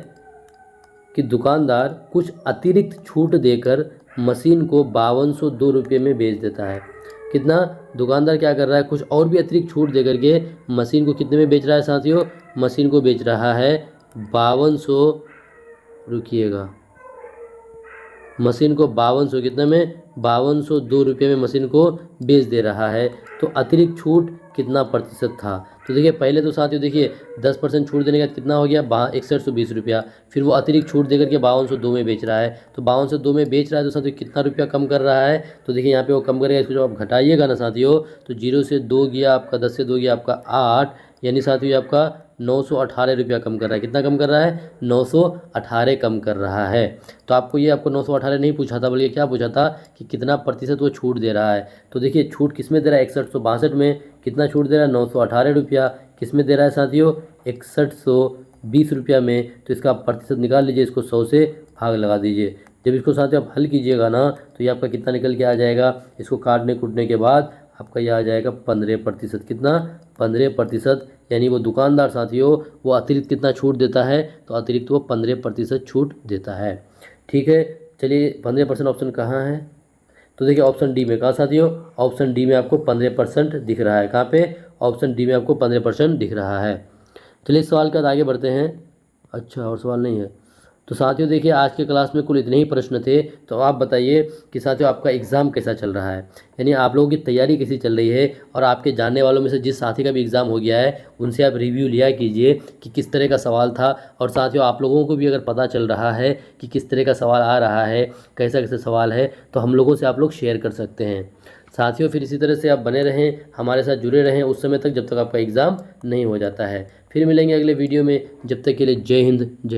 कि दुकानदार कुछ अतिरिक्त छूट देकर मशीन को 5202 रुपये में बेच देता है। कितना, दुकानदार क्या कर रहा है, कुछ और भी अतिरिक्त छूट देकर के मशीन को कितने में बेच रहा है साथियों, मशीन को बेच रहा है 5200, रुकिएगा, मशीन को 5200 कितने में 5202 रुपये में मशीन को बेच दे रहा है। तो अतिरिक्त छूट कितना प्रतिशत था, तो देखिए पहले तो साथियों देखिए 10% छूट देने का कितना हो गया 6120 रुपया। फिर वो अतिरिक्त छूट देकर के 5202 में बेच रहा है, तो 5202 में बेच रहा है तो साथियों कितना रुपया कम कर रहा है, तो देखिए यहाँ पे वो कम करेगा। इसको जब आप घटाइएगा ना साथियों, तो 0 से 2 गया आपका, 10 से 2 गया आपका 8, यानी साथियों आपका 918 रुपया कम कर रहा है। कितना कम कर रहा है 918 कम कर रहा है। तो आपको 918 नहीं पूछा था, बल्कि क्या पूछा था कि कितना प्रतिशत वो छूट दे रहा है। तो देखिए छूट किस में दे रहा है 6162 में, कितना छूट दे रहा है 918 रुपया। किस में दे रहा है साथियों 6120 रुपया में। तो इसका आप प्रतिशत निकाल लीजिए, इसको 100 से भाग लगा दीजिए। जब इसको साथियों आप हल कीजिएगा ना, तो ये आपका कितना निकल के आ जाएगा, इसको काटने कूटने के बाद आपका यह आ जाएगा 15%। कितना 15%, यानी वो दुकानदार साथियों वो अतिरिक्त कितना छूट देता है, तो अतिरिक्त वो 15% छूट देता है। ठीक है, चलिए 15% ऑप्शन कहाँ है, तो देखिए ऑप्शन डी में। कहाँ साथियों, ऑप्शन डी में आपको 15% दिख रहा है। कहाँ पे, ऑप्शन डी में आपको 15% दिख रहा है। चलिए इस सवाल के बाद आगे बढ़ते हैं। अच्छा और सवाल नहीं है, तो साथियों देखिए आज के क्लास में कुल इतने ही प्रश्न थे। तो आप बताइए कि साथियों आपका एग्ज़ाम कैसा चल रहा है, यानी आप लोगों की तैयारी कैसी चल रही है। और आपके जानने वालों में से जिस साथी का भी एग्ज़ाम हो गया है उनसे आप रिव्यू लिया कीजिए कि किस तरह का सवाल था। और साथियों आप लोगों को भी अगर पता चल रहा है कि किस तरह का सवाल आ रहा है, कैसा कैसा सवाल है, तो हम लोगों से आप लोग शेयर कर सकते हैं। साथियों फिर इसी तरह से आप बने रहें, हमारे साथ जुड़े रहें उस समय तक जब तक आपका एग्ज़ाम नहीं हो जाता है। फिर मिलेंगे अगले वीडियो में, जब तक के लिए जय हिंद जय।